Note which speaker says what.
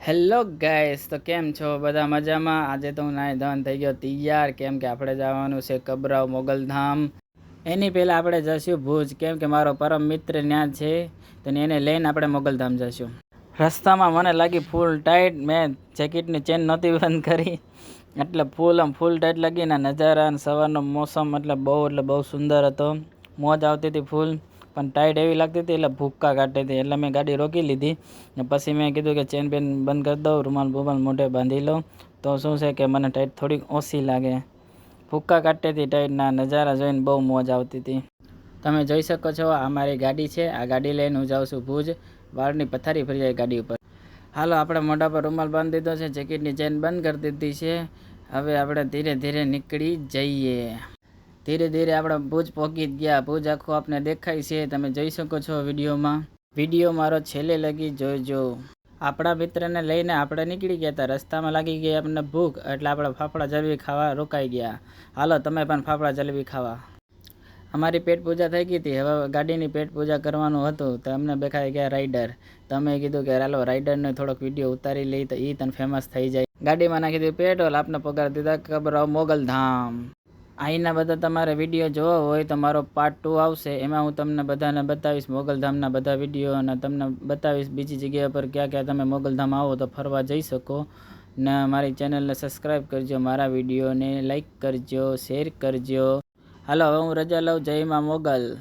Speaker 1: Hello guys, તો કેમ છો બધા? મજામાં? આજે તો હું નાઈ ધોન થઈ ગયો તૈયાર, કેમ કે આપણે જવાનું છે કબરાવ મોગલધામ. એની પહેલાં આપણે જઈશું ભુજ, કેમ કે મારો પરમ મિત્ર ત્યાં છે, તો એને લઈને આપણે મોગલધામ જઈશું. રસ્તામાં મને લાગી ફૂલ ટાઈટ, મેં જેકેટની ચેન નહોતી બંધ કરી, એટલે ફૂલ ટાઈટ લાગીને નજારા અને સવારનો મોસમ એટલે બહુ સુંદર હતો. મોજ આવતી હતી ફૂલ, પણ ટાઈટ એવી લાગતી હતી એટલે ભૂક્કા કાઢતી હતી. એટલે મેં ગાડી રોકી લીધી ને પછી મેં કીધું કે ચેન પેન બંધ કરી દઉં, રૂમાલ મોઢે બાંધી લઉં, તો શું છે કે મને ટાઈટ થોડીક ઓછી લાગે. ભૂક્કા કાઢતી હતી ટાઈટના નજારા જોઈને બહુ મોજ આવતી હતી. તમે જોઈ શકો છો, આ મારી ગાડી છે. આ ગાડી લઈને હું જાઉં છું ભુજ. વાળની પથારી ફરી જાય ગાડી ઉપર. હાલો, આપણે મોઢા પર રૂમાલ બાંધી દીધો છે, જેકેટની ચેન બંધ કરી દીધી છે. હવે આપણે ધીરે ધીરે નીકળી જઈએ. ધીરે ધીરે આપણે ભુજ પહોંચી ગયા. ભુજ આખું આપણે દેખાય છે, તમે જોઈ શકો છો વિડીયોમાં. વિડીયો મારો છેલ્લે લગી જોજો. આપણા મિત્રને લઈને આપણે નીકળી ગયા હતા. રસ્તામાં લાગી ગઈ આપણને ભૂખ, એટલે આપણે ફાફડા જલેબી ખાવા રોકાઈ ગયા. હાલો, તમે પણ ફાફડા જલેબી ખાવા. અમારી પેટ પૂજા થઈ ગઈ હતી. હવે ગાડીની પેટ પૂજા કરવાનું હતું, તો અમને દેખાઈ ગયા રાઈડર. તમે કીધું કે હાલો રાઈડરનો થોડોક વિડીયો ઉતારી લઈ, તો એ તને ફેમસ થઈ જાય. ગાડીમાં નાખી દીધું પેટ્રોલ, આપને પગાર દીધા કબરાવ મોગલધામ. અહીંના બધા તમારે વિડીયો જોવા હોય તો મારો પાર્ટ 2 આવશે. એમાં હું તમને બધાને બતાવીશ મોગલધામના બધા વિડીયો, અને તમને બતાવીશ બીજી જગ્યા પર ક્યાં ક્યાં તમે મોગલધામ આવો તો ફરવા જઈ શકો. ને મારી ચેનલને સબસ્ક્રાઈબ કરજો, મારા વિડીયોને લાઈક કરજો, શેર કરજો. હાલો, હવે હું રજા લઉં. જય માં મોગલ.